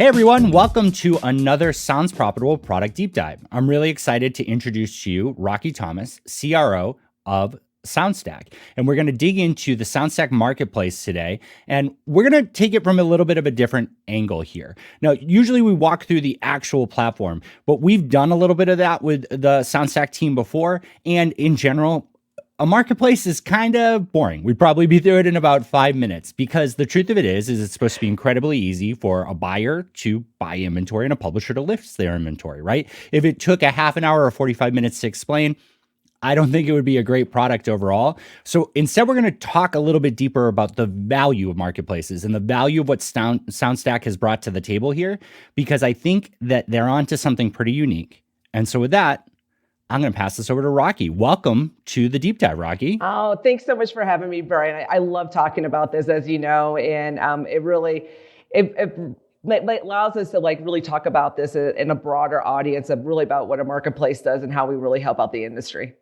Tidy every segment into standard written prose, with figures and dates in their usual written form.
Hey everyone, welcome to another Sounds Profitable Product Deep Dive. I'm really excited to introduce to you Rockie Thomas, CRO of SoundStack. And we're going to dig into the SoundStack Marketplace today. And we're going to take it from a little bit of a different angle here. Now, usually we walk through the actual platform, but we've done a little bit of that with the SoundStack team before. And in general, a marketplace is kind of boring. We'd probably be through it in about 5 minutes because the truth of it is it's supposed to be incredibly easy for a buyer to buy inventory and a publisher to list their inventory, right? If it took a half an hour or 45 minutes to explain, I don't think it would be a great product overall. So instead, we're going to talk a little bit deeper about the value of marketplaces and the value of what SoundStack has brought to the table here, because I think that they're onto something pretty unique. And so with that, I'm going to pass this over to Rockie. Welcome to the Deep Dive, Rockie. Oh, thanks so much for having me, Bryan. I love talking about this, as you know, and it allows us to really talk about this in a broader audience of really about what a marketplace does and how we really help out the industry.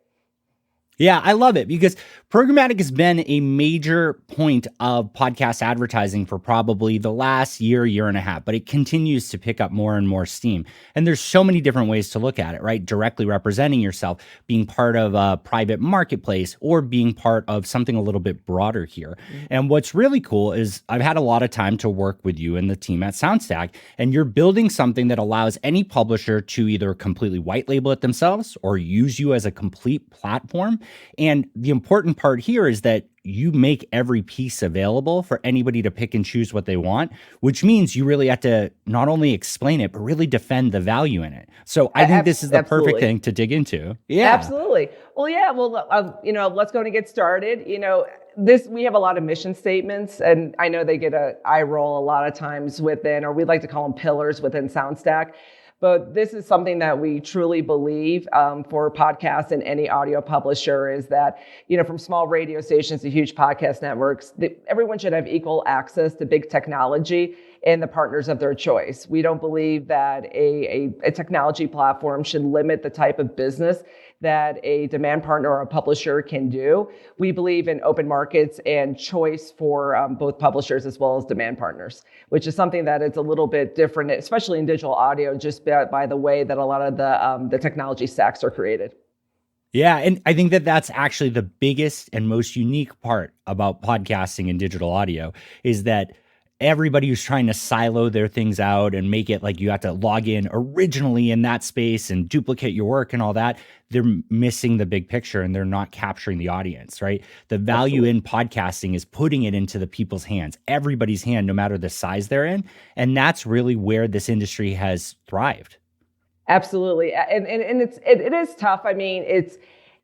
Yeah, I love it because programmatic has been a major point of podcast advertising for probably the last year and a half, but it continues to pick up more and more steam. And there's so many different ways to look at it, right? Directly representing yourself, being part of a private marketplace, or being part of something a little bit broader here. Mm-hmm. And what's really cool is I've had a lot of time to work with you and the team at SoundStack, and you're building something that allows any publisher to either completely white label it themselves or use you as a complete platform. And the important part here is that you make every piece available for anybody to pick and choose what they want, which means you really have to not only explain it, but really defend the value in it. So I think this is the perfect thing to dig into. Yeah, absolutely. Well, yeah. Well, let's go and get started. We have a lot of mission statements, and I know they get an eye roll a lot of times within, or we like to call them pillars within SoundStack. But this is something that we truly believe for podcasts and any audio publisher is that, from small radio stations to huge podcast networks, everyone should have equal access to big technology and the partners of their choice. We don't believe that a technology platform should limit the type of business that a demand partner or a publisher can do. We believe in open markets and choice for both publishers as well as demand partners, which is something that is a little bit different, especially in digital audio, just by the way that a lot of the technology stacks are created. Yeah, and I think that that's actually the biggest and most unique part about podcasting and digital audio is that everybody who's trying to silo their things out and make it like you have to log in originally in that space and duplicate your work and all that, they're missing the big picture and they're not capturing the audience, right? The value in podcasting is putting it into the people's hands, everybody's hand, no matter the size they're in. And that's really where this industry has thrived. Absolutely. And it is tough. I mean, it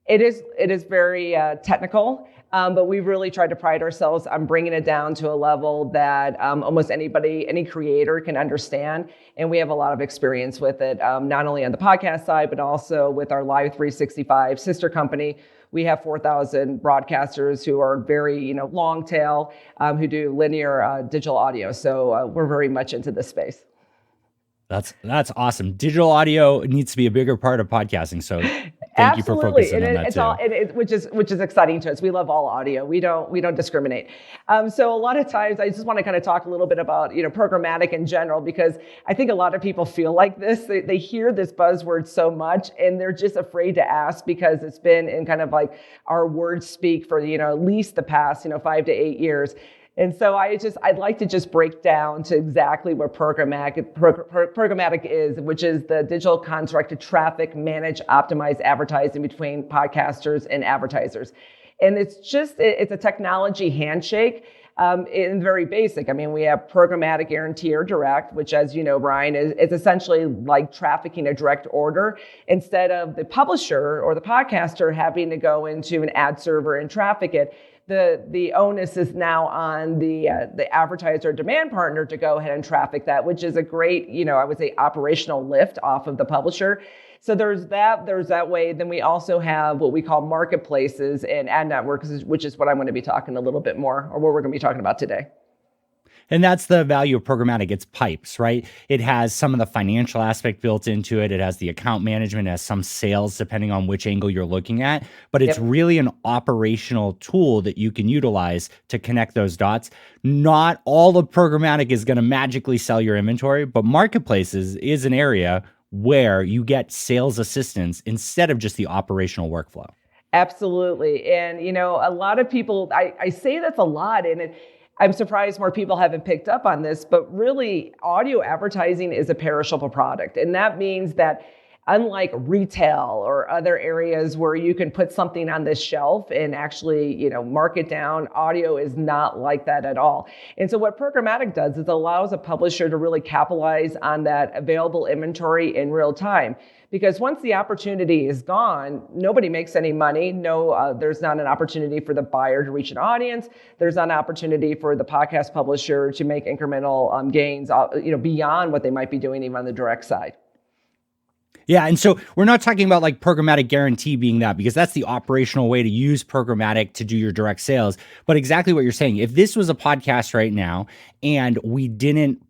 is very technical. But we've really tried to pride ourselves on bringing it down to a level that almost any creator can understand. And we have a lot of experience with it, not only on the podcast side, but also with our Live 365 sister company. We have 4,000 broadcasters who are very, long tail, who do linear digital audio. So we're very much into this space. That's awesome. Digital audio needs to be a bigger part of podcasting. So thank you for focusing on that too. Which is exciting to us. We love all audio. We don't discriminate. So a lot of times I just want to kind of talk a little bit about, programmatic in general, because I think a lot of people feel like this. They hear this buzzword so much and they're just afraid to ask because it's been in kind of like our words speak for, at least the past, 5 to 8 years. And so I'd like to just break down to exactly what programmatic is, which is the digital construct to traffic, manage, optimize advertising between podcasters and advertisers. And it's a technology handshake in very basic. I mean, we have programmatic guarantee or direct, which, as you know, Bryan, is essentially like trafficking a direct order instead of the publisher or the podcaster having to go into an ad server and traffic it. The onus is now on the advertiser demand partner to go ahead and traffic that, which is a great, I would say, operational lift off of the publisher. So there's that way. Then we also have what we call marketplaces and ad networks, which is what I'm going to be talking a little bit more, or what we're going to be talking about today. And that's the value of programmatic. It's pipes, right? It has some of the financial aspect built into it. It has the account management, it has some sales, depending on which angle you're looking at. But it's Yep. really an operational tool that you can utilize to connect those dots. Not all of programmatic is going to magically sell your inventory, but marketplaces is an area where you get sales assistance instead of just the operational workflow. Absolutely. And, a lot of people, I say that's a lot, and I'm surprised more people haven't picked up on this, but really, audio advertising is a perishable product. And that means that unlike retail or other areas where you can put something on this shelf and actually, mark it down, audio is not like that at all. And so what programmatic does is allows a publisher to really capitalize on that available inventory in real time. Because once the opportunity is gone, nobody makes any money. No, there's not an opportunity for the buyer to reach an audience. There's not an opportunity for the podcast publisher to make incremental gains, beyond what they might be doing even on the direct side. Yeah. And so we're not talking about like programmatic guarantee being that, because that's the operational way to use programmatic to do your direct sales. But exactly what you're saying, if this was a podcast right now and we didn't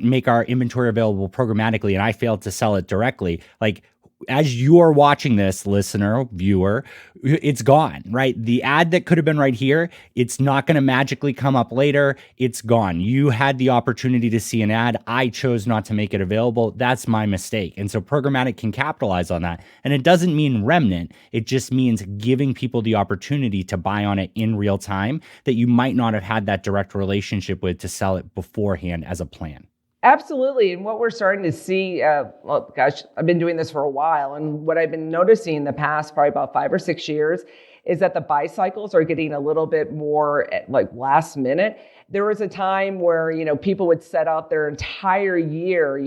make our inventory available programmatically and I failed to sell it directly, like, as you're watching this, listener, viewer, it's gone, right? The ad that could have been right here, it's not going to magically come up later. It's gone. You had the opportunity to see an ad. I chose not to make it available. That's my mistake. And so programmatic can capitalize on that. And it doesn't mean remnant. It just means giving people the opportunity to buy on it in real time that you might not have had that direct relationship with to sell it beforehand as a plan. Absolutely. And what we're starting to see, I've been doing this for a while. And what I've been noticing in the past, probably about 5 or 6 years, is that the buy cycles are getting a little bit more like last minute. There was a time where, people would set out their entire year,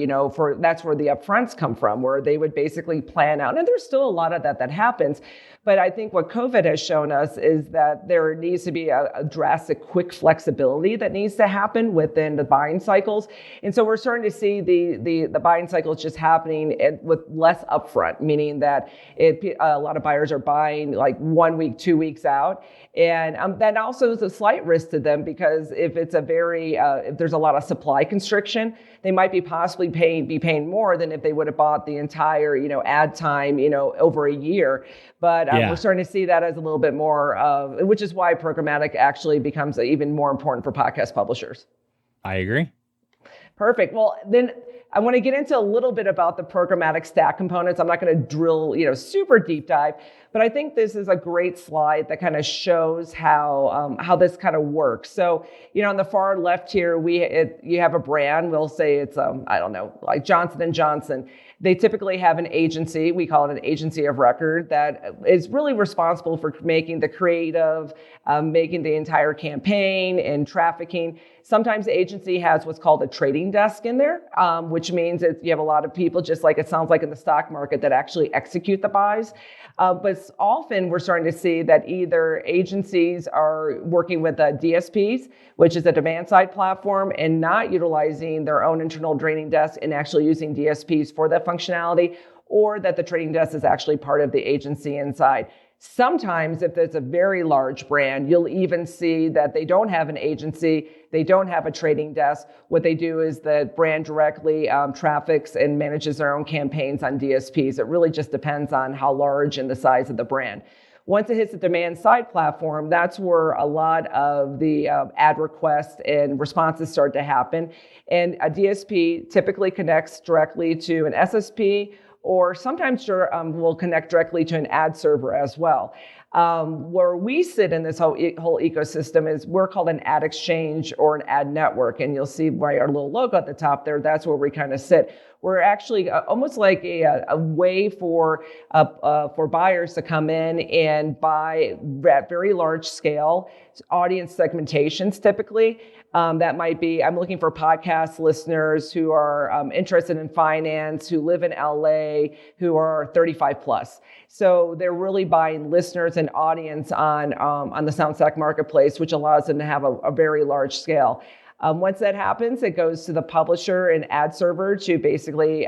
that's where the upfronts come from, where they would basically plan out. And there's still a lot of that happens. But I think what COVID has shown us is that there needs to be a drastic, quick flexibility that needs to happen within the buying cycles. And so we're starting to see the buying cycles just happening with less upfront, meaning that a lot of buyers are buying like 1 week, 2 weeks out. And that also is a slight risk to them, because if it's if there's a lot of supply constriction, they might be possibly paying more than if they would have bought the entire, ad time, over a year. But we're starting to see that as a little bit more which is why programmatic actually becomes even more important for podcast publishers. I agree. Perfect. Well, then I want to get into a little bit about the programmatic stack components. I'm not going to drill, super deep dive, but I think this is a great slide that kind of shows how this kind of works. So, on the far left here, you have a brand. We'll say it's like Johnson & Johnson. They typically have an agency. We call it an agency of record that is really responsible for making the creative, making the entire campaign and trafficking. Sometimes the agency has what's called a trading desk in there, which means you have a lot of people, just like it sounds like in the stock market, that actually execute the buys. But often we're starting to see that either agencies are working with DSPs, which is a demand side platform, and not utilizing their own internal trading desk and actually using DSPs for that functionality, or that the trading desk is actually part of the agency inside. Sometimes, if it's a very large brand, you'll even see that they don't have an agency, they don't have a trading desk. What they do is the brand directly traffics and manages their own campaigns on DSPs. It really just depends on how large and the size of the brand. Once it hits the demand side platform, that's where a lot of the ad requests and responses start to happen. And a DSP typically connects directly to an SSP, or sometimes we'll connect directly to an ad server as well. Where we sit in this whole ecosystem is we're called an ad exchange or an ad network. And you'll see by our little logo at the top there, that's where we kind of sit. We're actually almost like a way for buyers to come in and buy at very large scale audience segmentations typically. That might be, I'm looking for podcast listeners who are interested in finance, who live in LA, who are 35 plus. So they're really buying listeners and audience on the SoundStack Marketplace, which allows them to have a very large scale. Once that happens, it goes to the publisher and ad server to basically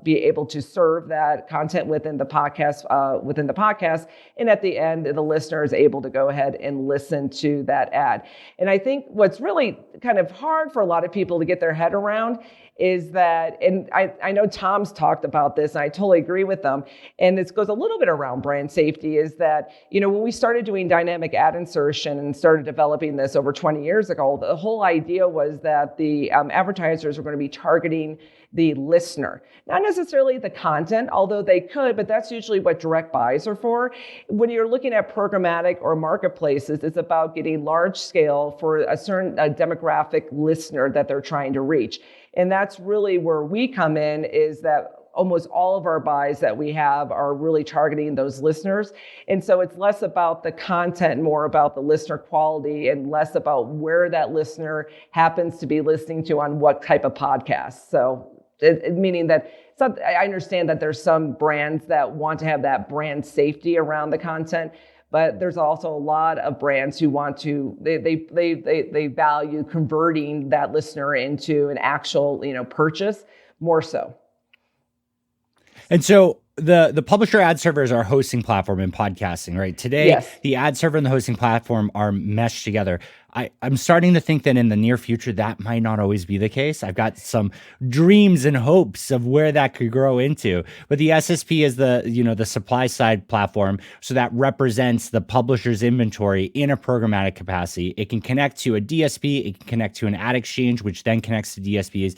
be able to serve that content within the podcast. And at the end, the listener is able to go ahead and listen to that ad. And I think what's really kind of hard for a lot of people to get their head around is that, and I know Tom's talked about this, and I totally agree with them, and this goes a little bit around brand safety, is that, when we started doing dynamic ad insertion and started developing this over 20 years ago, the whole idea was that the advertisers were going to be targeting the listener, not necessarily the content, although they could, but that's usually what direct buys are for. When you're looking at programmatic or marketplaces, it's about getting large scale for a certain demographic listener that they're trying to reach. And that's really where we come in, is that almost all of our buys that we have are really targeting those listeners. And so it's less about the content, more about the listener quality, and less about where that listener happens to be listening to on what type of podcast. So meaning that I understand that there's some brands that want to have that brand safety around the content, but there's also a lot of brands who want to, they value converting that listener into an actual, purchase more so. And so the publisher ad server is our hosting platform in podcasting, right? Today, yes. The ad server and the hosting platform are meshed together. I'm starting to think that in the near future, that might not always be the case. I've got some dreams and hopes of where that could grow into. But the SSP is the supply side platform. So that represents the publisher's inventory in a programmatic capacity. It can connect to a DSP. It can connect to an ad exchange, which then connects to DSPs.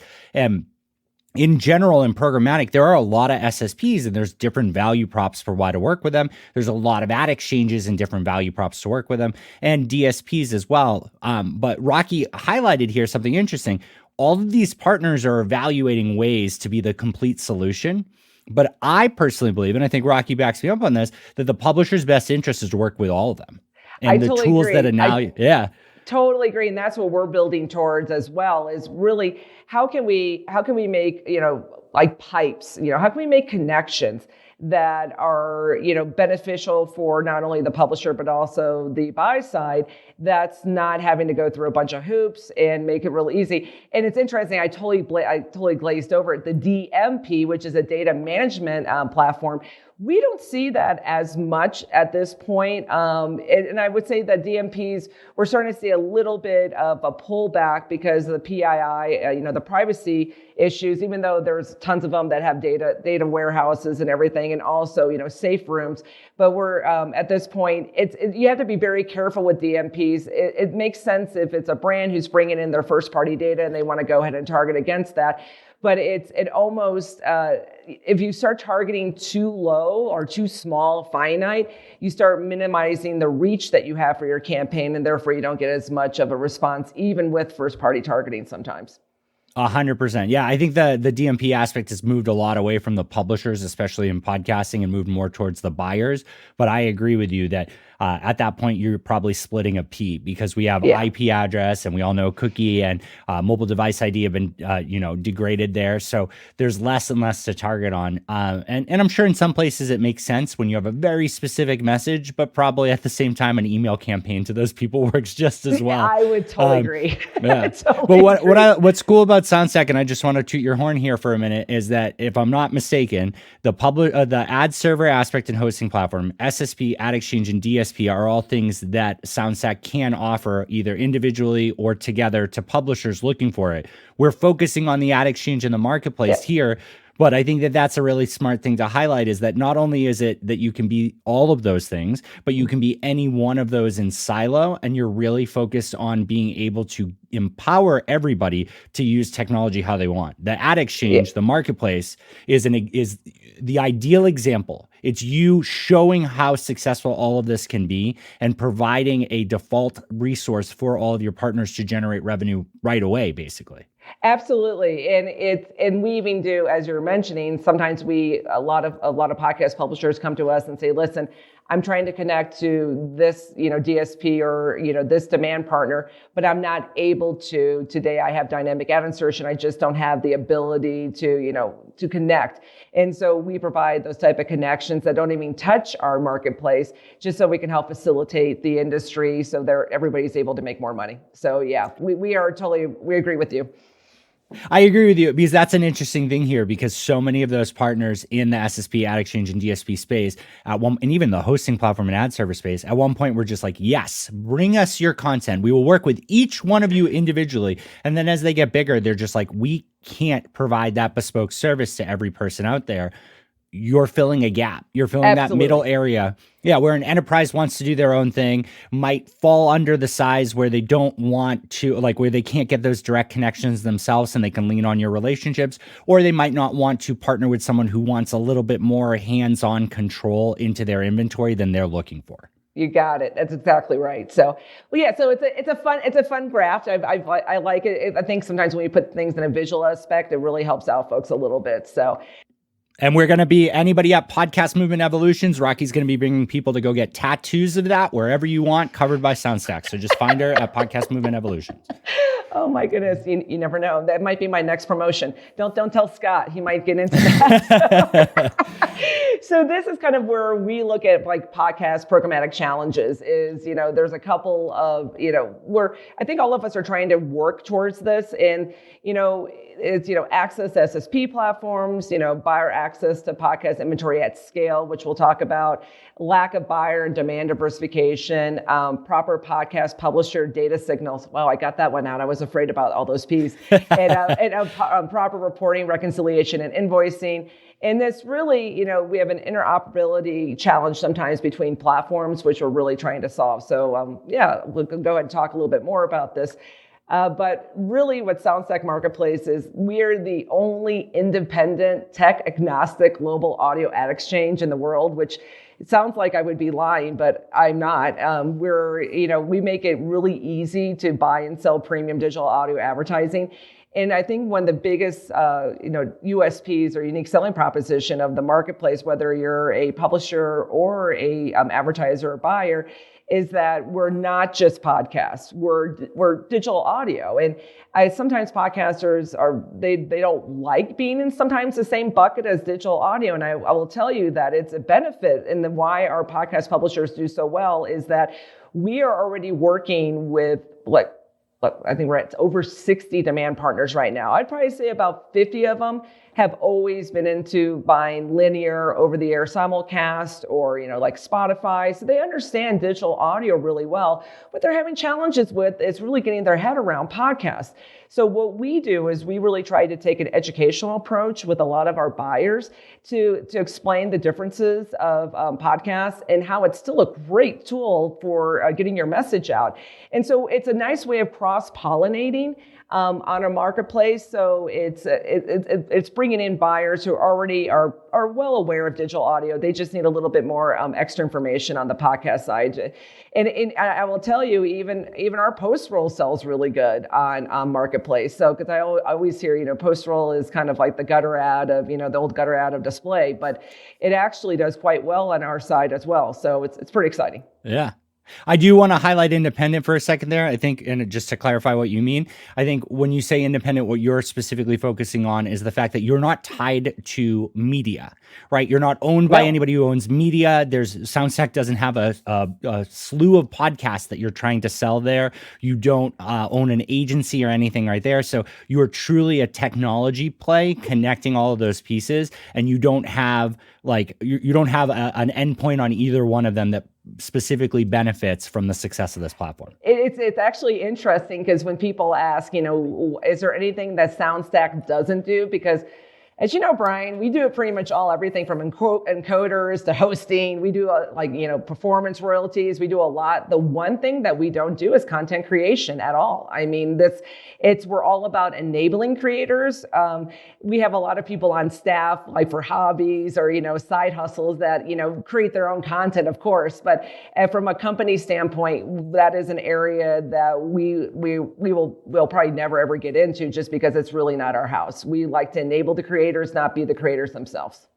In general, in programmatic, there are a lot of SSPs, and there's different value props for why to work with them. There's a lot of ad exchanges and different value props to work with them, and DSPs as well. But Rockie highlighted here something interesting. All of these partners are evaluating ways to be the complete solution. But I personally believe, and I think Rockie backs me up on this, that the publisher's best interest is to work with all of them. And I the totally tools agree. that are now, Totally agree, and that's what we're building towards as well. Is really how can we make like pipes? How can we make connections that are beneficial for not only the publisher but also the buy side? That's not having to go through a bunch of hoops, and make it really easy. And it's interesting. I totally glazed over it. The DMP, which is a data management platform. We don't see that as much at this point. And I would say that DMPs, we're starting to see a little bit of a pullback because of the PII, the privacy issues, even though there's tons of them that have data warehouses and everything, and also, safe rooms. But we're, at this point, you have to be very careful with DMPs. It makes sense if it's a brand who's bringing in their first party data and they want to go ahead and target against that. But it almost, if you start targeting too low or too small, finite, you start minimizing the reach that you have for your campaign, and therefore you don't get as much of a response, even with first-party targeting sometimes. 100%. Yeah, I think the DMP aspect has moved a lot away from the publishers, especially in podcasting, and moved more towards the buyers. But I agree with you that at that point, you're probably splitting a P, because we have IP address, and we all know cookie and mobile device ID have been degraded there. So there's less and less to target on. And I'm sure in some places it makes sense when you have a very specific message, but probably at the same time, an email campaign to those people works just as well. I would totally agree. Yeah. Totally but what's cool about SoundStack, and I just want to toot your horn here for a minute, is that if I'm not mistaken, the ad server aspect and hosting platform, SSP, ad exchange, and DSP are all things that SoundStack can offer either individually or together to publishers looking for it. We're focusing on the ad exchange and the marketplace here. But I think that that's a really smart thing to highlight, is that not only is it that you can be all of those things, but you can be any one of those in silo, and you're really focused on being able to empower everybody to use technology how they want. The ad exchange, the marketplace, is the ideal example. It's you showing how successful all of this can be and providing a default resource for all of your partners to generate revenue right away, basically. Absolutely, and we even do, as you're mentioning, sometimes a lot of podcast publishers come to us and say, listen, I'm trying to connect to this, DSP or, this demand partner, but I'm not able to. Today I have dynamic ad insertion. I just don't have the ability to connect. And so we provide those type of connections that don't even touch our marketplace, just so we can help facilitate the industry so everybody's able to make more money. So yeah, we agree with you. I agree with you because that's an interesting thing here because so many of those partners in the SSP ad exchange and DSP space and even the hosting platform and ad server space at one point were just like, yes, bring us your content. We will work with each one of you individually. And then as they get bigger, they're just like, we can't provide that bespoke service to every person out there. You're filling a gap. You're filling that middle area. Yeah, where an enterprise wants to do their own thing, might fall under the size where they don't want to, like where they can't get those direct connections themselves and they can lean on your relationships, or they might not want to partner with someone who wants a little bit more hands-on control into their inventory than they're looking for. You got it. That's exactly right. So, well, yeah. So it's a fun graph. I like it. I think sometimes when you put things in a visual aspect, it really helps out folks a little bit. So. And we're going to be, anybody at Podcast Movement Evolutions, Rockie's going to be bringing people to go get tattoos of that wherever you want, covered by SoundStack. So just find her at Podcast Movement Evolutions. Oh my goodness, you never know. That might be my next promotion. Don't tell Scott. He might get into that. So this is kind of where we look at like podcast programmatic challenges is, there's a couple of, where I think all of us are trying to work towards this. And, it's, access to SSP platforms, buyer access to podcast inventory at scale, which we'll talk about, lack of buyer and demand diversification, proper podcast publisher data signals. Wow, I got that one out. I was afraid about all those P's. And proper reporting, reconciliation, and invoicing. And this really, we have an interoperability challenge sometimes between platforms, which we're really trying to solve. So we'll go ahead and talk a little bit more about this. But really what SoundStack Marketplace is, we're the only independent tech-agnostic global audio ad exchange in the world, which it sounds like I would be lying, but I'm not. We make it really easy to buy and sell premium digital audio advertising. And I think one of the biggest, USPs or unique selling proposition of the marketplace, whether you're a publisher or a advertiser or buyer, is that we're not just podcasts. We're digital audio, and sometimes podcasters they don't like being in sometimes the same bucket as digital audio. And I will tell you that it's a benefit, and why our podcast publishers do so well is that we are already working with I think we're at over 60 demand partners right now. I'd probably say about 50 of them have always been into buying linear over-the-air simulcast or, like Spotify. So they understand digital audio really well. What they're having challenges with is really getting their head around podcasts. So what we do is we really try to take an educational approach with a lot of our buyers to explain the differences of podcasts and how it's still a great tool for getting your message out. And so it's a nice way of cross-pollinating on our marketplace. So it's bringing in buyers who already are well aware of digital audio. They just need a little bit more extra information on the podcast side. And I will tell you, even our post roll sells really good on marketplace. So because I always hear, post roll is kind of like the gutter ad of, the old gutter ad of display, but it actually does quite well on our side as well. So it's pretty exciting. Yeah. I do want to highlight independent for a second there. I think, and just to clarify what you mean, I think when you say independent, what you're specifically focusing on is the fact that you're not tied to media, right? You're not owned by anybody who owns media. SoundStack doesn't have a slew of podcasts that you're trying to sell there. You don't own an agency or anything right there. So you are truly a technology play connecting all of those pieces, and you don't have you don't have an endpoint on either one of them that specifically benefits from the success of this platform. It's actually interesting because when people ask, is there anything that SoundStack doesn't do? Because as you know, Brian, we do it pretty much everything from encoders to hosting. We do performance royalties. We do a lot. The one thing that we don't do is content creation at all. I mean, we're all about enabling creators. We have a lot of people on staff, like for hobbies or, side hustles that, create their own content, of course. But from a company standpoint, that is an area that we'll probably never ever get into just because it's really not our house. We like to enable the creators, not be the creators themselves.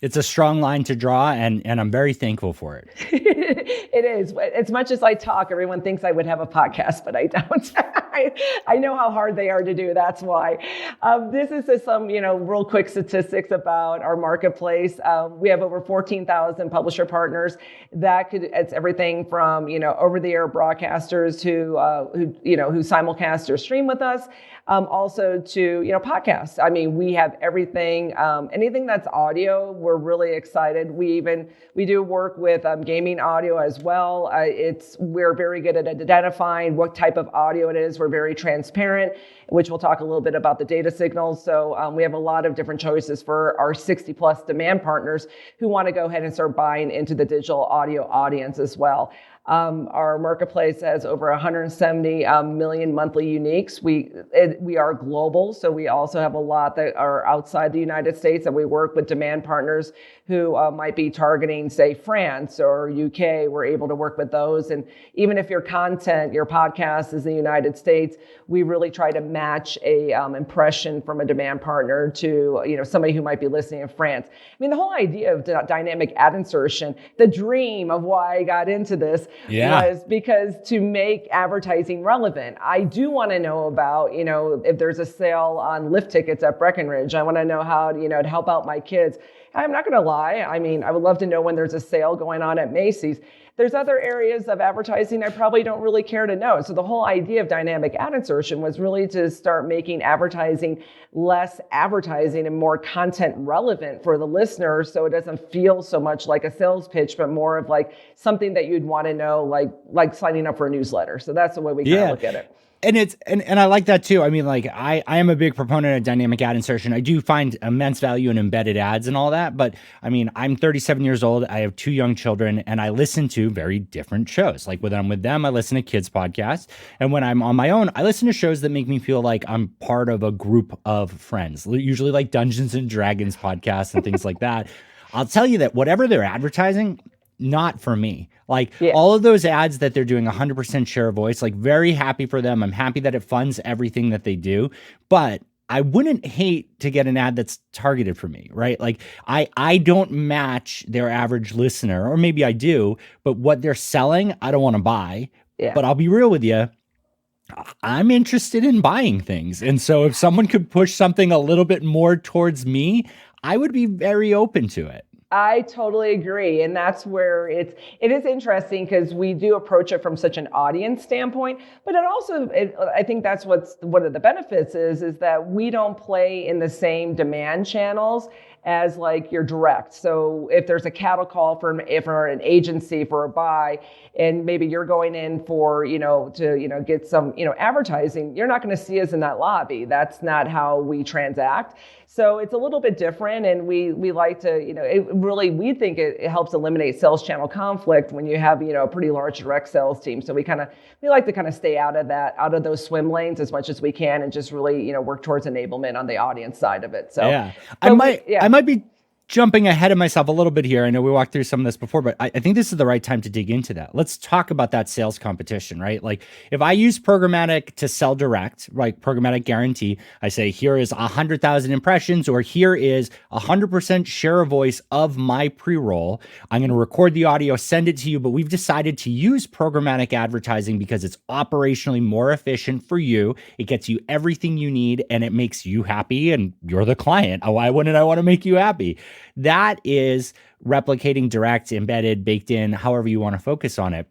It's a strong line to draw, and I'm very thankful for it. It is. As much as I talk, everyone thinks I would have a podcast, but I don't. I know how hard they are to do. That's why. This is just some, real quick statistics about our marketplace. We have over 14,000 publisher partners. It's everything from, over-the-air broadcasters who simulcast or stream with us. Also to, podcasts. I mean, we have everything, anything that's audio, we're really excited. We do work with gaming audio as well. We're very good at identifying what type of audio it is. We're very transparent, which we'll talk a little bit about the data signals. So we have a lot of different choices for our 60 plus demand partners who want to go ahead and start buying into the digital audio audience as well. Our marketplace has over 170 million monthly uniques. We are global, so we also have a lot that are outside the United States, and we work with demand partners who might be targeting, say, France or UK. We're able to work with those. And even if your podcast is in the United States, we really try to match a impression from a demand partner to somebody who might be listening in France. I mean, the whole idea of dynamic ad insertion, the dream of why I got into this was because to make advertising relevant. I do want to know about, if there's a sale on lift tickets at Breckenridge. I want to know how, to help out my kids. I'm not going to lie. I mean, I would love to know when there's a sale going on at Macy's. There's other areas of advertising I probably don't really care to know. So the whole idea of dynamic ad insertion was really to start making advertising less advertising and more content relevant for the listener, so it doesn't feel so much like a sales pitch, but more of like something that you'd want to know, like signing up for a newsletter. So that's the way we kind of look at it. And and I like that too. I mean, like I am a big proponent of dynamic ad insertion. I do find immense value in embedded ads and all that. But I mean, I'm 37 years old. I have 2 young children, and I listen to very different shows. Like when I'm with them, I listen to kids podcasts. And when I'm on my own, I listen to shows that make me feel like I'm part of a group of friends, usually like Dungeons and Dragons podcasts and things like that. I'll tell you that whatever they're advertising, not for me. All of those ads that they're doing 100% share of voice, like very happy for them. I'm happy that it funds everything that they do, but I wouldn't hate to get an ad that's targeted for me, right? Like I don't match their average listener, or maybe I do, but what they're selling, I don't want to buy. Yeah. But I'll be real with you. I'm interested in buying things. And so if someone could push something a little bit more towards me, I would be very open to it. I totally agree. And that's where it is interesting because we do approach it from such an audience standpoint, but I think that's one of the benefits is that we don't play in the same demand channels as like your direct. So if there's a cattle call for an agency for a buy, and maybe you're going in for, to get some, advertising, you're not going to see us in that lobby. That's not how we transact. So it's a little bit different, and we like to, we think it helps eliminate sales channel conflict when you have, a pretty large direct sales team. So we like to kind of stay out of those swim lanes as much as we can, and just really, work towards enablement on the audience side of it. So yeah, I might be jumping ahead of myself a little bit here. I know we walked through some of this before, but I think this is the right time to dig into that. Let's talk about that sales competition, right? Like if I use programmatic to sell direct, like programmatic guarantee, I say, here is 100,000 impressions, or here is 100% share of voice of my pre-roll. I'm going to record the audio, send it to you, but we've decided to use programmatic advertising because it's operationally more efficient for you. It gets you everything you need, and it makes you happy, and you're the client. Why wouldn't I want to make you happy? That is replicating direct, embedded, baked in, however you want to focus on it.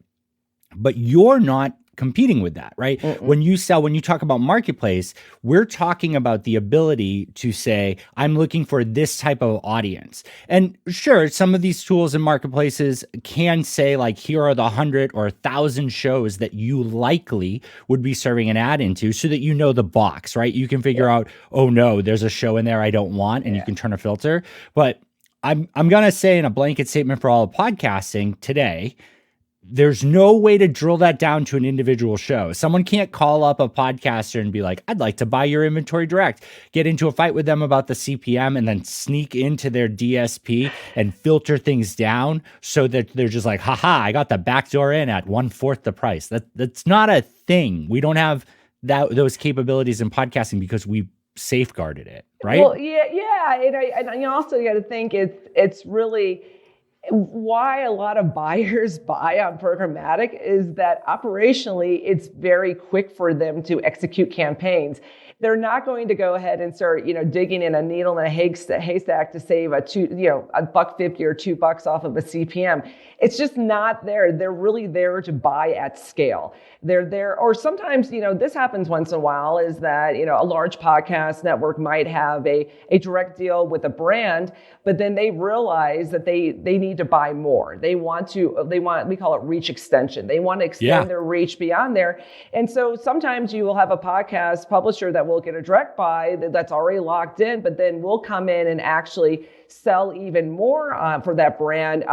But you're not competing with that, right? When you talk about marketplace, we're talking about the ability to say, I'm looking for this type of audience. And sure, some of these tools and marketplaces can say like, here are the 100 or 1,000 shows that you likely would be serving an ad into, so that you know the box, right? You can figure out, oh no, there's a show in there I don't want, and you can turn a filter. But I'm going to say in a blanket statement for all of podcasting today, there's no way to drill that down to an individual show. Someone can't call up a podcaster and be like, I'd like to buy your inventory direct, get into a fight with them about the CPM, and then sneak into their DSP and filter things down so that they're just like, haha, I got the back door in at 1/4 the price. That's not a thing. We don't have those capabilities in podcasting because we safeguarded it, right? Well, yeah, and you also got to think it's really why a lot of buyers buy on programmatic is that operationally it's very quick for them to execute campaigns. They're not going to go ahead and start, digging in a needle in a haystack to save $1.50 or $2 off of a CPM. It's just not there. They're really there to buy at scale. They're there, or sometimes, this happens once in a while, is that, a large podcast network might have a direct deal with a brand, but then they realize that they need to buy more. We call it reach extension. They want to extend their reach beyond there. And so sometimes you will have a podcast publisher that will get a direct buy that's already locked in, but then we'll come in and actually sell even more for that brand.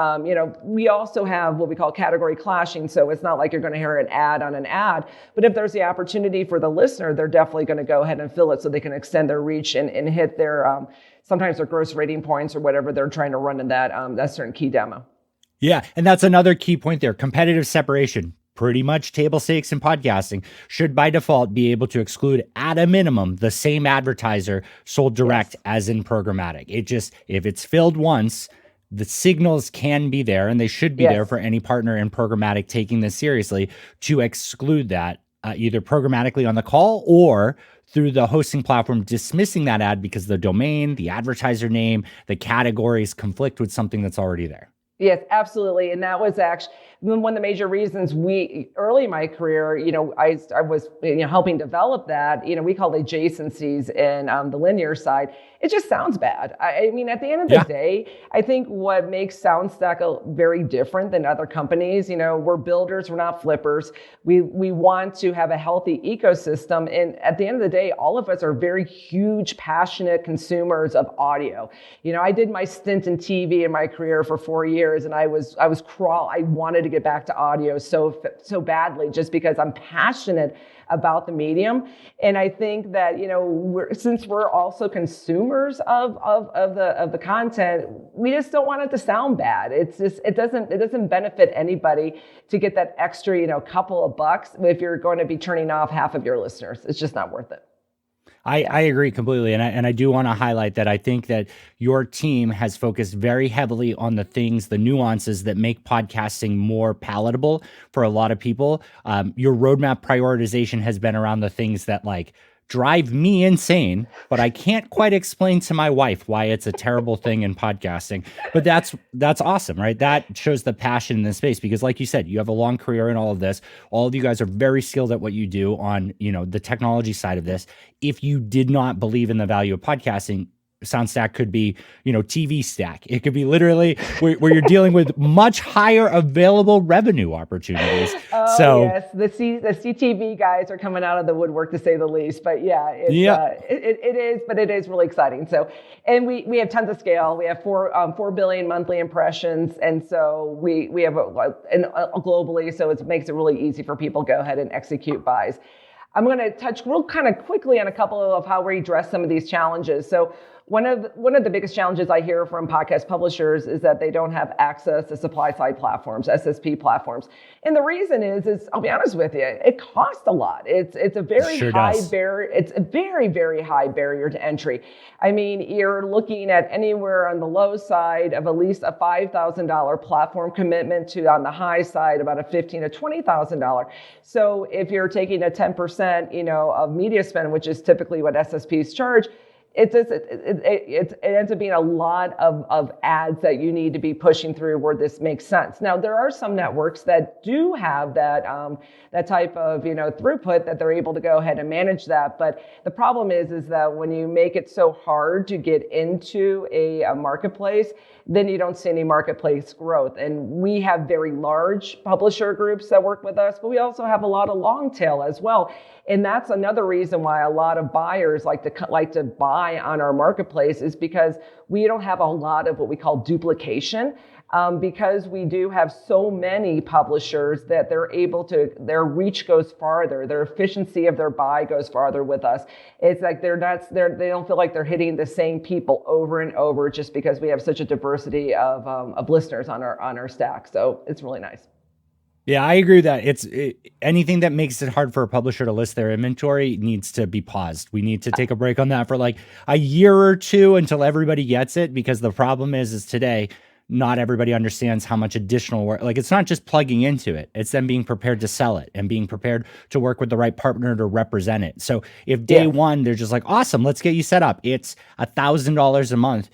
We also have what we call category clashing. So it's not like you're going to hear an ad on an ad, but if there's the opportunity for the listener, they're definitely going to go ahead and fill it so they can extend their reach and hit their, sometimes their gross rating points or whatever they're trying to run in that certain key demo. Yeah. And that's another key point there. Competitive separation. Pretty much table stakes in podcasting, should by default be able to exclude at a minimum the same advertiser sold direct as in programmatic. If it's filled once, the signals can be there, and they should be there for any partner in programmatic taking this seriously to exclude that either programmatically on the call or through the hosting platform dismissing that ad because the domain, the advertiser name, the categories conflict with something that's already there. Yes, absolutely. And that was actually one of the major reasons early in my career, I was helping develop that, we call adjacencies in the linear side. It just sounds bad. I mean, at the end of the day, I think what makes SoundStack very different than other companies, we're builders, we're not flippers. We want to have a healthy ecosystem. And at the end of the day, all of us are very huge, passionate consumers of audio. I did my stint in TV in my career for 4 years, and I wanted to get back to audio so badly just because I'm passionate about the medium. And I think that, since we're also consumers of the content, we just don't want it to sound bad. It's just, it doesn't benefit anybody to get that extra, couple of bucks if you're going to be turning off half of your listeners. It's just not worth it. I agree completely. And I do want to highlight that I think that your team has focused very heavily on the nuances that make podcasting more palatable for a lot of people. Your roadmap prioritization has been around the things that drive me insane, but I can't quite explain to my wife why it's a terrible thing in podcasting. But that's awesome, right? That shows the passion in this space because like you said, you have a long career in all of this. All of you guys are very skilled at what you do on, the technology side of this. If you did not believe in the value of podcasting, SoundStack could be, TV stack. It could be literally where you're dealing with much higher available revenue opportunities. Oh, yes. The CTV guys are coming out of the woodwork to say the least. But it is, but it is really exciting. So, and we have tons of scale. We have 4 billion monthly impressions. And so we have globally, so it makes it really easy for people to go ahead and execute buys. I'm going to touch real kind of quickly on a couple of how we address some of these challenges. So one of the biggest challenges I hear from podcast publishers is that they don't have access to supply side platforms, SSP platforms. And the reason is I'll be honest with you, it costs a lot. It's a very high barrier. It's a very, very high barrier to entry. I mean, you're looking at anywhere on the low side of at least a $5,000 platform commitment to on the high side about a $15,000 to $20,000. So if you're taking a 10%, of media spend, which is typically what SSPs charge, it ends up being a lot of ads that you need to be pushing through where this makes sense. Now, there are some networks that do have that type of throughput that they're able to go ahead and manage that. But the problem is that when you make it so hard to get into a marketplace, then you don't see any marketplace growth. And we have very large publisher groups that work with us, but we also have a lot of long tail as well. And that's another reason why a lot of buyers like to buy on our marketplace is because we don't have a lot of what we call duplication. Because we do have so many publishers that their reach goes farther, their efficiency of their buy goes farther with us. It's like they don't feel like they're hitting the same people over and over just because we have such a diversity of listeners on our stack. So it's really nice. Yeah, I agree with that. Anything that makes it hard for a publisher to list their inventory needs to be paused. We need to take a break on that for like a year or two until everybody gets it, because the problem is today, not everybody understands how much additional work, like it's not just plugging into it, it's them being prepared to sell it and being prepared to work with the right partner to represent it. So if day Yes. one, they're just like, awesome, let's get you set up, it's $1,000 a month,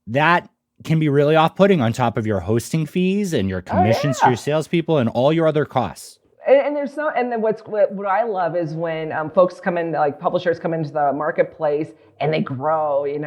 that can be really off-putting on top of your hosting fees and your Oh commissions to your yeah. salespeople and all your other costs. And there's no, and then what I love is when folks come in, like publishers come into the marketplace and they grow, and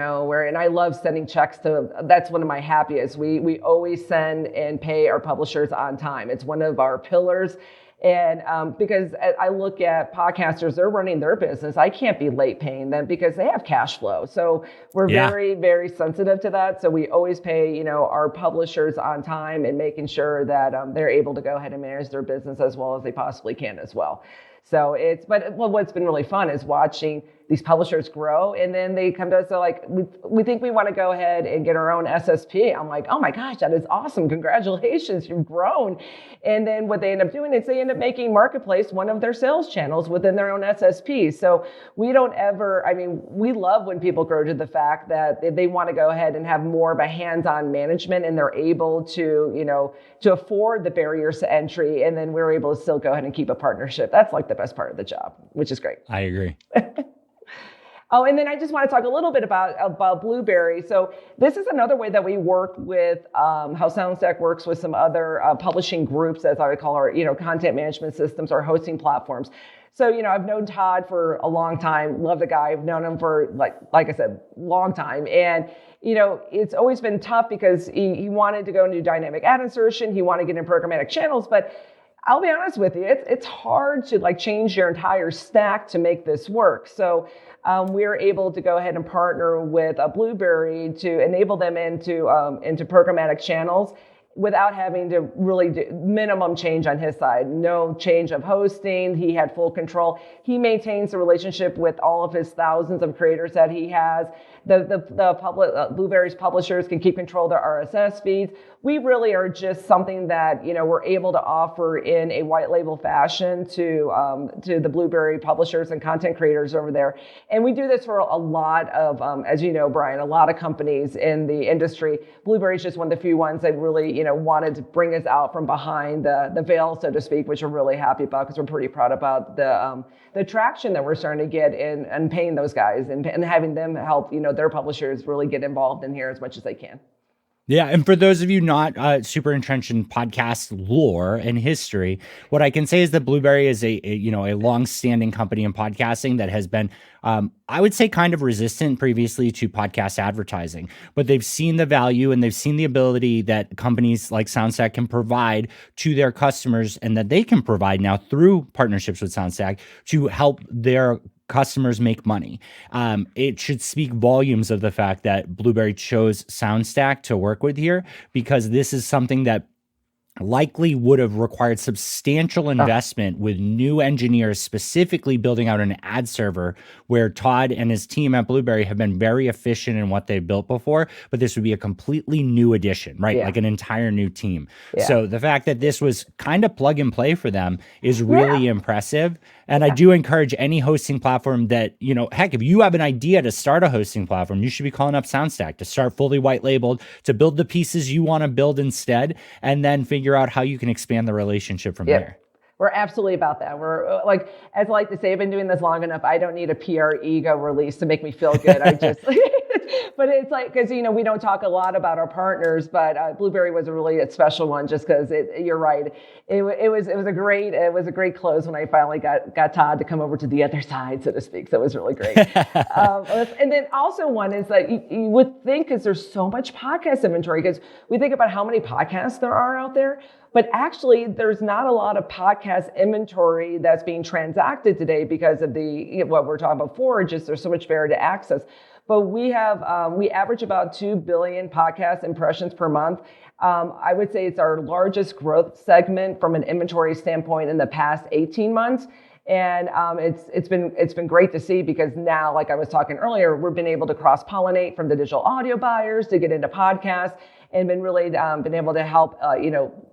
I love sending checks that's one of my happiest. We always send and pay our publishers on time. It's one of our pillars. And because I look at podcasters, they're running their business. I can't be late paying them because they have cash flow. So we're very, very sensitive to that. So we always pay, our publishers on time and making sure that they're able to go ahead and manage their business as well as they possibly can as well. So what's been really fun is watching these publishers grow, and then they come to us, they're like, we think we want to go ahead and get our own SSP. I'm like, oh my gosh, that is awesome. Congratulations, you've grown. And then what they end up doing is they end up making Marketplace one of their sales channels within their own SSP. So we love when people grow to the fact that they want to go ahead and have more of a hands-on management, and they're able to, to afford the barriers to entry. And then we're able to still go ahead and keep a partnership. That's like the best part of the job, which is great. I agree. Oh, and then I just want to talk a little bit about Blueberry. So this is another way that we work with how SoundStack works with some other publishing groups, as I would call our, content management systems or hosting platforms. So, I've known Todd for a long time, love the guy. I've known him for, like I said, long time. And, it's always been tough because he wanted to go into dynamic ad insertion. He wanted to get in programmatic channels, but I'll be honest with you, it's hard to change your entire stack to make this work. So we're able to go ahead and partner with Blueberry to enable them into programmatic channels without having to really do minimum change on his side. No change of hosting. He had full control. He maintains a relationship with all of his thousands of creators that he has. Blueberry's publishers can keep control of their RSS feeds. We really are just something that we're able to offer in a white label fashion to the Blueberry publishers and content creators over there. And we do this for a lot of, as you know, Bryan, a lot of companies in the industry. Blueberry is just one of the few ones that really wanted to bring us out from behind the veil, so to speak, which we're really happy about because we're pretty proud about the traction that we're starting to get in paying those guys and having them help their publishers really get involved in here as much as they can. Yeah, and for those of you not super entrenched in podcast lore and history, what I can say is that Blueberry is a long-standing company in podcasting that has been, I would say, kind of resistant previously to podcast advertising. But they've seen the value and they've seen the ability that companies like SoundStack can provide to their customers, and that they can provide now through partnerships with SoundStack to help their customers make money. It should speak volumes of the fact that Blueberry chose SoundStack to work with here, because this is something that likely would have required substantial investment with new engineers specifically building out an ad server, where Todd and his team at Blueberry have been very efficient in what they've built before, but this would be a completely new addition, right? Yeah. Like an entire new team. Yeah. So the fact that this was kind of plug and play for them is really impressive. And I do encourage any hosting platform that, heck, if you have an idea to start a hosting platform, you should be calling up SoundStack to start fully white labeled, to build the pieces you want to build instead, and then figure out how you can expand the relationship from there. We're absolutely about that. We're as I like to say, I've been doing this long enough. I don't need a PR ego release to make me feel good. I just, but it's because, we don't talk a lot about our partners, but Blueberry was a special one just because you're right. It was a great close when I finally got Todd to come over to the other side, so to speak. So it was really great. And then also one is that you would think, because there's so much podcast inventory, because we think about how many podcasts there are out there. But actually, there's not a lot of podcast inventory that's being transacted today because of what we're talking about before, just there's so much barrier to access. But we average about 2 billion podcast impressions per month. I would say it's our largest growth segment from an inventory standpoint in the past 18 months. And it's been great to see, because now, like I was talking earlier, we've been able to cross pollinate from the digital audio buyers to get into podcasts, and been really been able to help,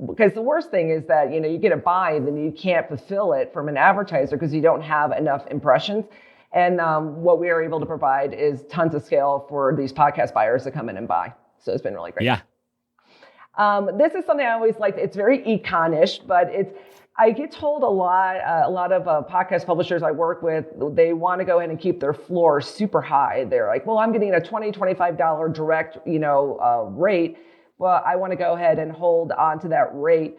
because the worst thing is that, you get a buy and then you can't fulfill it from an advertiser because you don't have enough impressions. And what we are able to provide is tons of scale for these podcast buyers to come in and buy. So it's been really great. Yeah. This is something I always like. It's very econ-ish, but I get told a lot of podcast publishers I work with, they want to go ahead and keep their floor super high. They're like, well, I'm getting a $20, $25 direct, rate. Well, I want to go ahead and hold on to that rate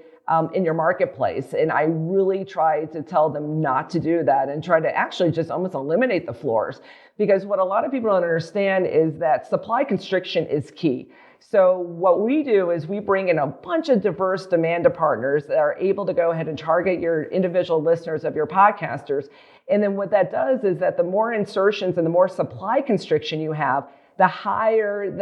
in your marketplace. And I really try to tell them not to do that, and try to actually just almost eliminate the floors. Because what a lot of people don't understand is that supply constriction is key. So what we do is we bring in a bunch of diverse demand partners that are able to go ahead and target your individual listeners of your podcasters. And then what that does is that the more insertions and the more supply constriction you have, the higher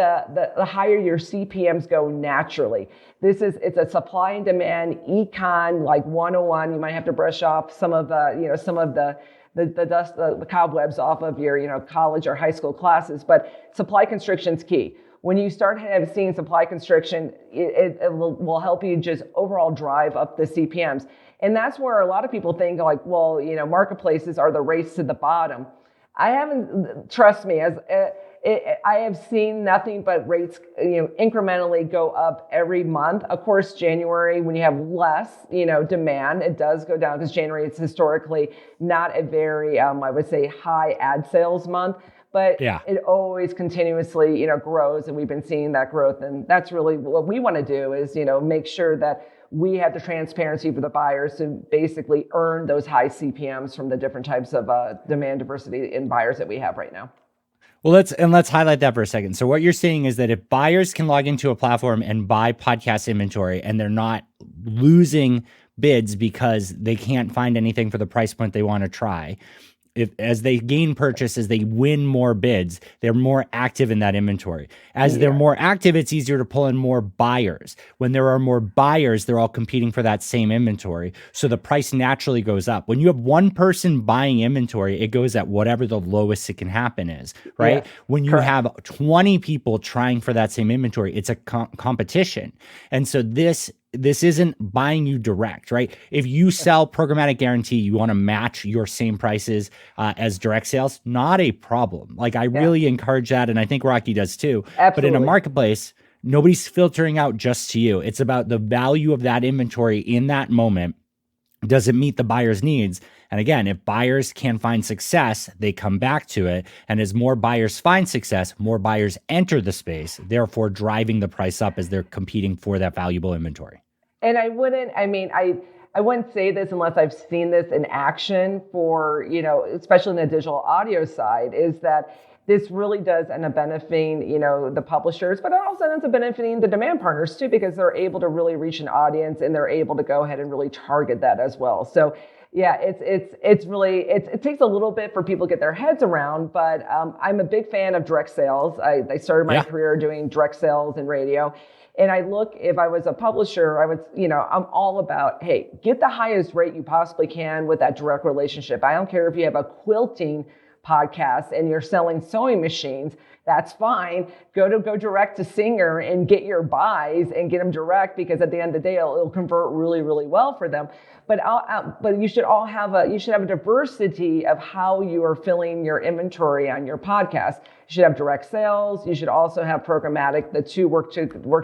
the higher your CPMs go naturally. It's a supply and demand econ like 101. You might have to brush off some of the dust, the cobwebs off of your college or high school classes, but supply constriction is key. When you start seeing supply constriction, it will help you just overall drive up the CPMs. And that's where a lot of people think like, well, marketplaces are the race to the bottom. I haven't, trust me, I have seen nothing but rates, incrementally go up every month. Of course, January, when you have less, demand, it does go down, because January is historically not a very, I would say, high ad sales month. But it always continuously, grows, and we've been seeing that growth. And that's really what we want to do is, make sure that we have the transparency for the buyers to basically earn those high CPMs from the different types of demand diversity in buyers that we have right now. Well, let's highlight that for a second. So what you're saying is that if buyers can log into a platform and buy podcast inventory, and they're not losing bids because they can't find anything for the price point they want to try, as they gain purchases, they win more bids. They're more active in that inventory. As they're more active, it's easier to pull in more buyers. When there are more buyers, they're all competing for that same inventory. So the price naturally goes up. When you have one person buying inventory, it goes at whatever the lowest it can happen is, right? Yeah, when you have 20 people trying for that same inventory, it's a competition. And so this isn't buying you direct, right? If you sell programmatic guarantee, you want to match your same prices as direct sales, not a problem. Like I really encourage that. And I think Rockie does too. Absolutely. But in a marketplace, nobody's filtering out just to you. It's about the value of that inventory in that moment. Does it meet the buyer's needs? And again, if buyers can find success, they come back to it. And as more buyers find success, more buyers enter the space, therefore driving the price up as they're competing for that valuable inventory. And I wouldn't say this unless I've seen this in action for, especially in the digital audio side, is that this really does end up benefiting, the publishers, but it also ends up benefiting the demand partners too, because they're able to really reach an audience and they're able to go ahead and really target that as well. So yeah, it takes a little bit for people to get their heads around, but I'm a big fan of direct sales. I started my career doing direct sales in radio. And if I was a publisher, I'm all about, hey, get the highest rate you possibly can with that direct relationship. I don't care if you have a quilting podcast and you're selling sewing machines, that's fine. Go direct to Singer and get your buys and get them direct, because at the end of the day, it'll convert really, really well for them. But you should have a diversity of how you are filling your inventory on your podcast. You should have direct sales. You should also have programmatic. The two work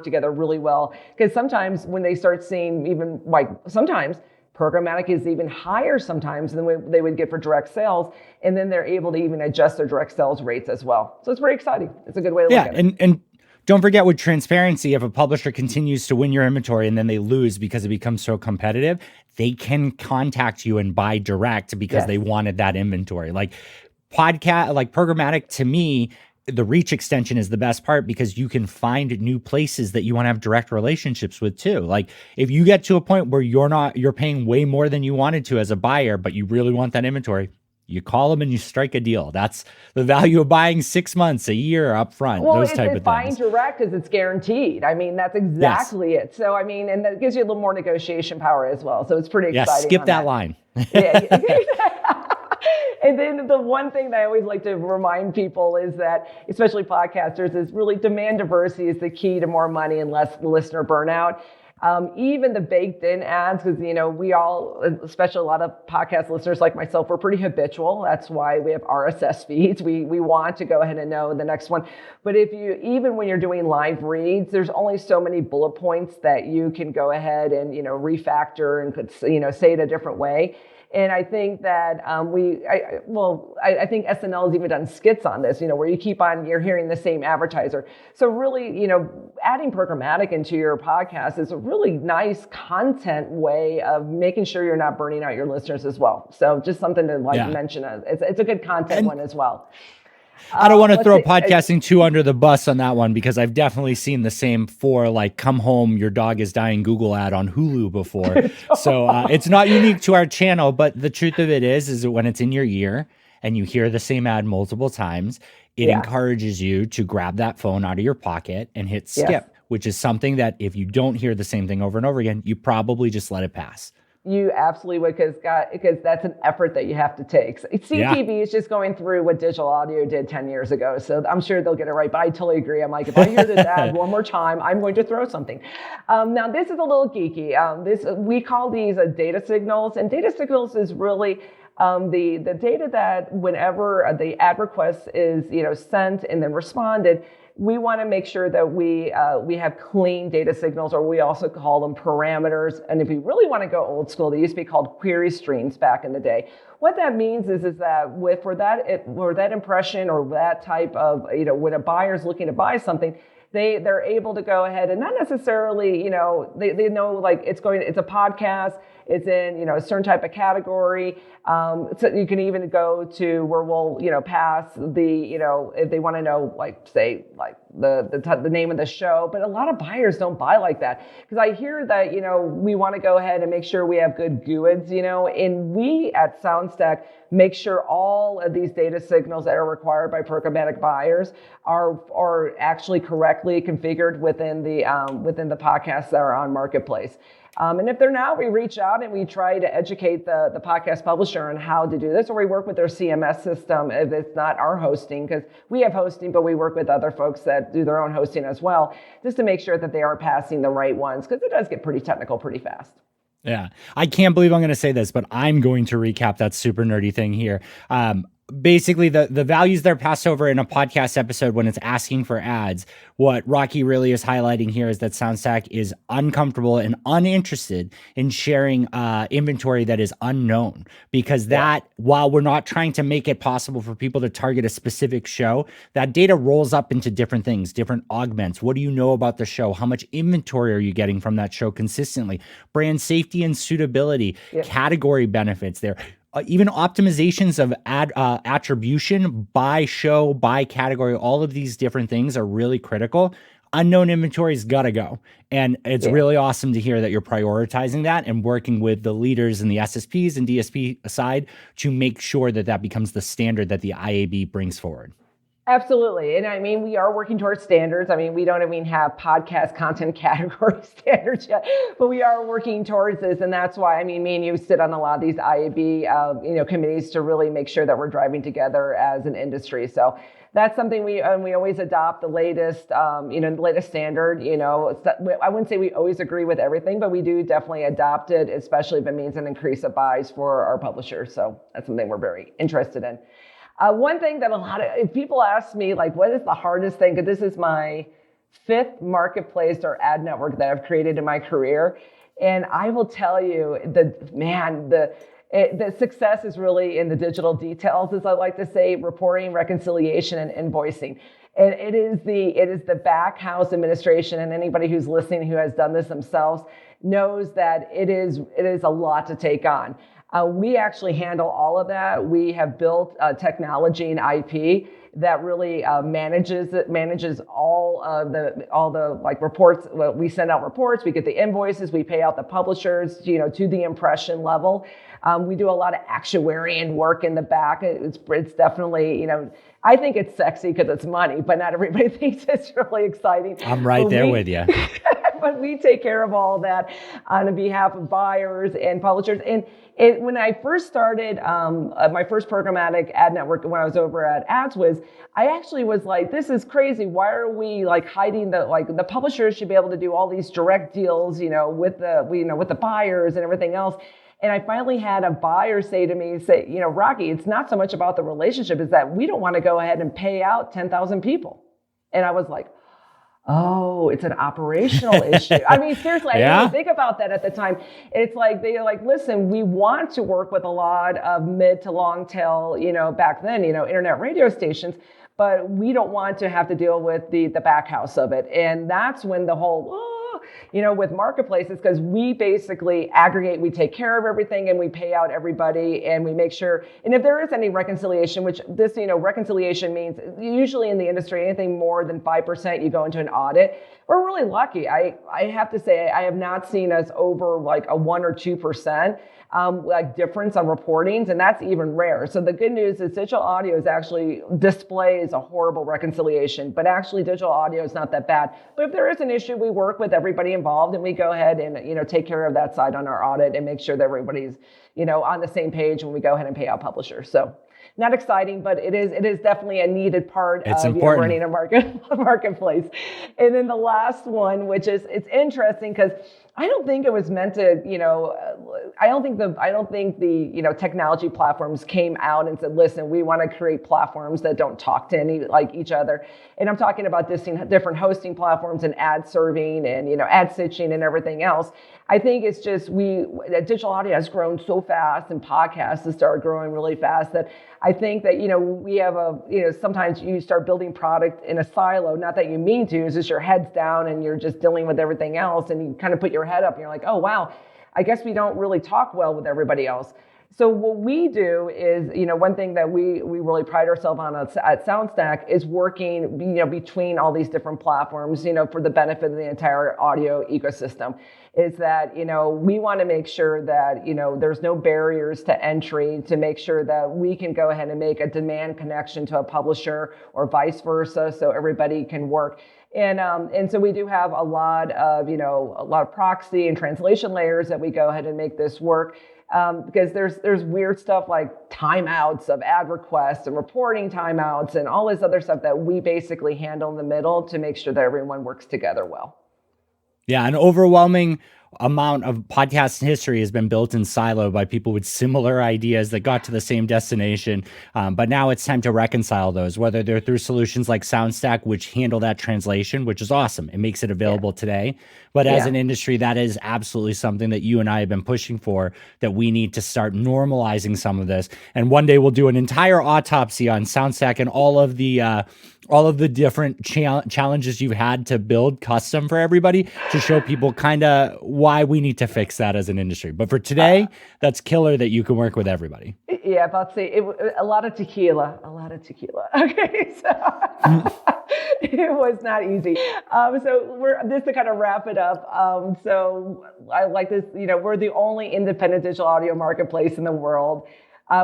together really well, because sometimes when they start seeing sometimes programmatic is even higher sometimes than they would get for direct sales. And then they're able to even adjust their direct sales rates as well. So it's very exciting. It's a good way to look at it. And don't forget, with transparency, if a publisher continues to win your inventory and then they lose because it becomes so competitive, they can contact you and buy direct because they wanted that inventory. Like programmatic, to me, the reach extension is the best part, because you can find new places that you want to have direct relationships with too. Like if you get to a point where you're paying way more than you wanted to as a buyer, but you really want that inventory, you call them and you strike a deal. That's the value of buying 6 months, a year up front, those type of things. Buying direct because it's guaranteed. I mean, that's exactly it. So, and that gives you a little more negotiation power as well. So it's pretty exciting. Yeah, skip that line. And then the one thing that I always like to remind people is that, especially podcasters, is really demand diversity is the key to more money and less listener burnout. Even the baked in ads, because, we all, especially a lot of podcast listeners like myself, we're pretty habitual. That's why we have RSS feeds. We want to go ahead and know the next one. But even when you're doing live reads, there's only so many bullet points that you can go ahead and, refactor and say it a different way. And I think that I think SNL has even done skits on this, where you're hearing the same advertiser. So really, adding programmatic into your podcast is a really nice content way of making sure you're not burning out your listeners as well. So just something to mention. It's a good content one as well. I don't want to throw podcasting too under the bus on that one, because I've definitely seen the same for like come home, your dog is dying Google ad on Hulu before. So it's not unique to our channel, but the truth of it is that when it's in your ear and you hear the same ad multiple times, it encourages you to grab that phone out of your pocket and hit skip, which is something that if you don't hear the same thing over and over again, you probably just let it pass. You absolutely would, because that's an effort that you have to take. So CTV is just going through what digital audio did 10 years ago. So I'm sure they'll get it right, but I totally agree. I'm like, if I hear this ad one more time, I'm going to throw something. Now, this is a little geeky. We call these data signals, and data signals is really the data that whenever the ad request is sent and then responded, we want to make sure that we have clean data signals, or we also call them parameters. And if we really want to go old school, they used to be called query streams back in the day. What that means is that for that impression or that type of, when a buyer is looking to buy something, they're able to go ahead and not necessarily, they know like it's a podcast, it's in, a certain type of category. So you can even go to where we'll, pass the, if they want to know, like, say, like the name of the show. But a lot of buyers don't buy like that, because I hear that, we want to go ahead and make sure we have good GUIDs, and we at SoundStack make sure all of these data signals that are required by programmatic buyers are actually correctly configured within the podcasts that are on Marketplace. And if they're not, we reach out and we try to educate the podcast publisher on how to do this, or we work with their CMS system if it's not our hosting, because we have hosting, but we work with other folks that do their own hosting as well, just to make sure that they are passing the right ones, because it does get pretty technical pretty fast. Yeah. I can't believe I'm going to say this, but I'm going to recap that super nerdy thing here. Basically, the values that are passed over in a podcast episode when it's asking for ads, what Rockie really is highlighting here is that SoundStack is uncomfortable and uninterested in sharing inventory that is unknown, because while we're not trying to make it possible for people to target a specific show, that data rolls up into different things, different augments. What do you know about the show? How much inventory are you getting from that show consistently? Brand safety and suitability, category benefits there. Even optimizations of ad attribution by show, by category, all of these different things are really critical. Unknown inventory's got to go. And it's really awesome to hear that you're prioritizing that and working with the leaders in the SSPs and DSP side to make sure that becomes the standard that the IAB brings forward. Absolutely. And I mean, we are working towards standards. I mean, we don't even have podcast content category standards yet, but we are working towards this. And that's why, I mean, me and you sit on a lot of these IAB, committees to really make sure that we're driving together as an industry. So that's something we always adopt the latest, the latest standard. I wouldn't say we always agree with everything, but we do definitely adopt it, especially if it means an increase of buys for our publishers. So that's something we're very interested in. One thing that if people ask me, like, what is the hardest thing? Because this is my 5th marketplace or ad network that I've created in my career. And I will tell you, the success is really in the digital details, as I like to say, reporting, reconciliation, and invoicing. And it is the back house administration, and anybody who's listening who has done this themselves knows that it is a lot to take on. We actually handle all of that. We have built technology and IP that really manages all the like reports. Well, we send out reports, we get the invoices, we pay out the publishers, to the impression level. We do a lot of actuarial work in the back. It's definitely, I think it's sexy because it's money, but not everybody thinks it's really exciting. I'm right there with you. but we take care of all that on behalf of buyers and publishers. And when I first started my first programmatic ad network, when I was over at AdsWiz, I actually was like, this is crazy. Why are we like hiding the publishers should be able to do all these direct deals, with the buyers and everything else. And I finally had a buyer say to me, Rockie, it's not so much about the relationship, it's that we don't want to go ahead and pay out 10,000 people. And I was like, oh, it's an operational issue. I mean, seriously, I didn't think about that at the time. It's like, they're like, listen, we want to work with a lot of mid to long tail, back then, internet radio stations, but we don't want to have to deal with the back house of it. And that's when the whole, with marketplaces, because we basically aggregate, we take care of everything and we pay out everybody and we make sure, and if there is any reconciliation, which this, reconciliation means usually in the industry, anything more than 5%, you go into an audit. We're really lucky. I have to say, I have not seen us over like a 1 or 2%. Difference on reportings, and that's even rare. So the good news is digital audio is actually displays a horrible reconciliation, but actually digital audio is not that bad. But if there is an issue, we work with everybody involved and we go ahead and, take care of that side on our audit and make sure that everybody's, on the same page when we go ahead and pay out publishers. So not exciting, but it is definitely a needed part of running a marketplace. And then the last one, which is, it's interesting because I don't think it was meant to, I don't think the technology platforms came out and said, listen, we want to create platforms that don't talk to each other. And I'm talking about different hosting platforms and ad serving and, ad stitching and everything else. I think it's just digital audio has grown so fast and podcasts have started growing really fast that I think that, we have sometimes you start building product in a silo, not that you mean to, it's just your head's down and you're just dealing with everything else and you kind of put your head up and you're like, oh, wow, I guess we don't really talk well with everybody else. So what we do is, one thing that we really pride ourselves on at SoundStack is working, between all these different platforms, for the benefit of the entire audio ecosystem. Is that, we want to make sure that, there's no barriers to entry to make sure that we can go ahead and make a demand connection to a publisher or vice versa so everybody can work. And so we do have a lot of proxy and translation layers that we go ahead and make this work. Because there's weird stuff like timeouts of ad requests and reporting timeouts and all this other stuff that we basically handle in the middle to make sure that everyone works together well. Yeah, an overwhelming amount of podcast history has been built in silo by people with similar ideas that got to the same destination. But now it's time to reconcile those, whether they're through solutions like SoundStack, which handle that translation, which is awesome. It makes it available today. But as an industry, that is absolutely something that you and I have been pushing for, that we need to start normalizing some of this. And one day we'll do an entire autopsy on SoundStack and all of the different challenges you've had to build custom for everybody to show people kind of why we need to fix that as an industry. But for today, that's killer that you can work with everybody. Yeah, about to say a lot of tequila. Okay, so it was not easy. So we're just to kind of wrap it up. So I like this. We're the only independent digital audio marketplace in the world.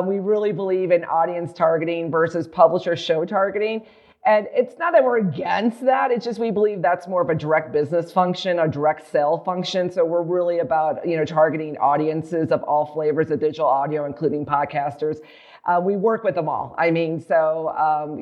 We really believe in audience targeting versus publisher show targeting. And it's not that we're against that. It's just we believe that's more of a direct business function, a direct sell function. So we're really about, targeting audiences of all flavors of digital audio, including podcasters. We work with them all. I mean, so,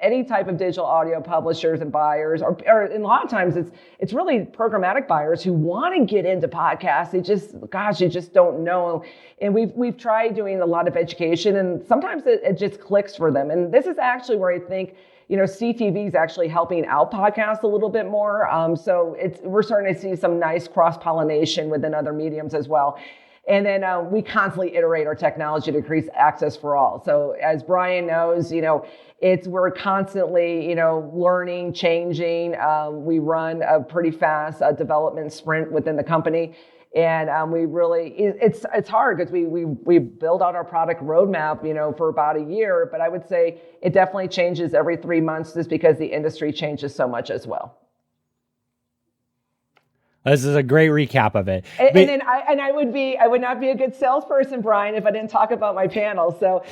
any type of digital audio publishers and buyers, or a lot of times it's really programmatic buyers who want to get into podcasts. You just don't know. And we've tried doing a lot of education, and sometimes it just clicks for them. And this is actually where I think, CTV is actually helping out podcasts a little bit more. So we're starting to see some nice cross-pollination within other mediums as well. And then we constantly iterate our technology to increase access for all. So as Bryan knows, we're constantly, learning, changing. We run a pretty fast development sprint within the company. And it's hard because we build out our product roadmap, for about a year, but I would say it definitely changes every 3 months just because the industry changes so much as well. This is a great recap of it. I would not be a good salesperson, Bryan, if I didn't talk about my panel. So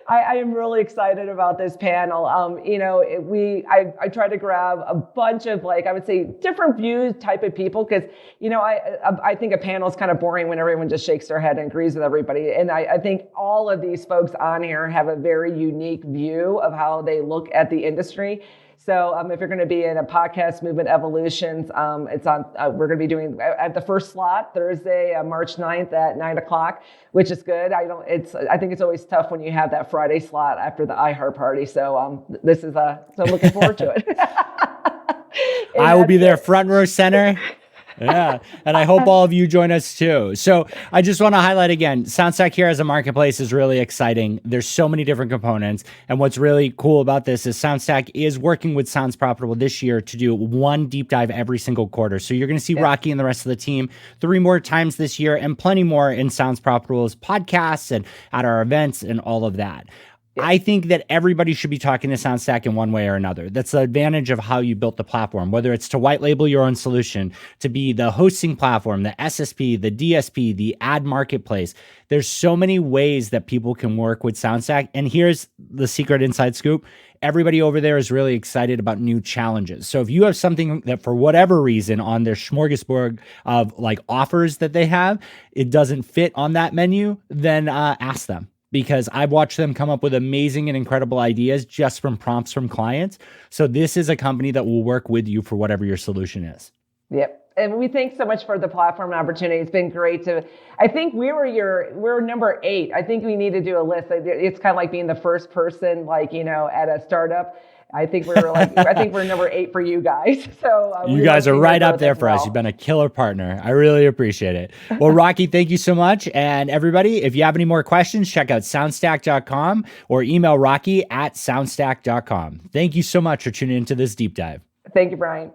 I am really excited about this panel. I try to grab a bunch of, like, I would say, different views type of people, because I think a panel is kind of boring when everyone just shakes their head and agrees with everybody. And I think all of these folks on here have a very unique view of how they look at the industry. So if you're going to be in a podcast, Movement Evolutions, it's on. We're going to be doing at the first slot Thursday, March 9th at 9:00, which is good. I think it's always tough when you have that Friday slot after the iHeart party. So this is so I'm looking forward to it. I will be there front row center. Yeah. And I hope all of you join us too. So I just want to highlight again, SoundStack here as a marketplace is really exciting. There's so many different components. And what's really cool about this is SoundStack is working with Sounds Profitable this year to do one deep dive every single quarter. So you're going to see Rockie and the rest of the team 3 more times this year, and plenty more in Sounds Profitable's podcasts and at our events and all of that. I think that everybody should be talking to SoundStack in one way or another. That's the advantage of how you built the platform, whether it's to white label your own solution, to be the hosting platform, the SSP, the DSP, the ad marketplace. There's so many ways that people can work with SoundStack. And here's the secret inside scoop. Everybody over there is really excited about new challenges. So if you have something that for whatever reason on their smorgasbord of like offers that they have, it doesn't fit on that menu, then ask them. Because I've watched them come up with amazing and incredible ideas just from prompts from clients. So this is a company that will work with you for whatever your solution is. Yep. And we thank so much for the platform opportunity. It's been great I think we're number 8. I think we need to do a list. It's kind of like being the first person, at a startup. I think we're number 8 for you guys. So you guys are right up there for us. You've been a killer partner. I really appreciate it. Well, Rockie, thank you so much. And everybody, if you have any more questions, check out soundstack.com or email Rockie at soundstack.com. Thank you so much for tuning into this deep dive. Thank you, Bryan.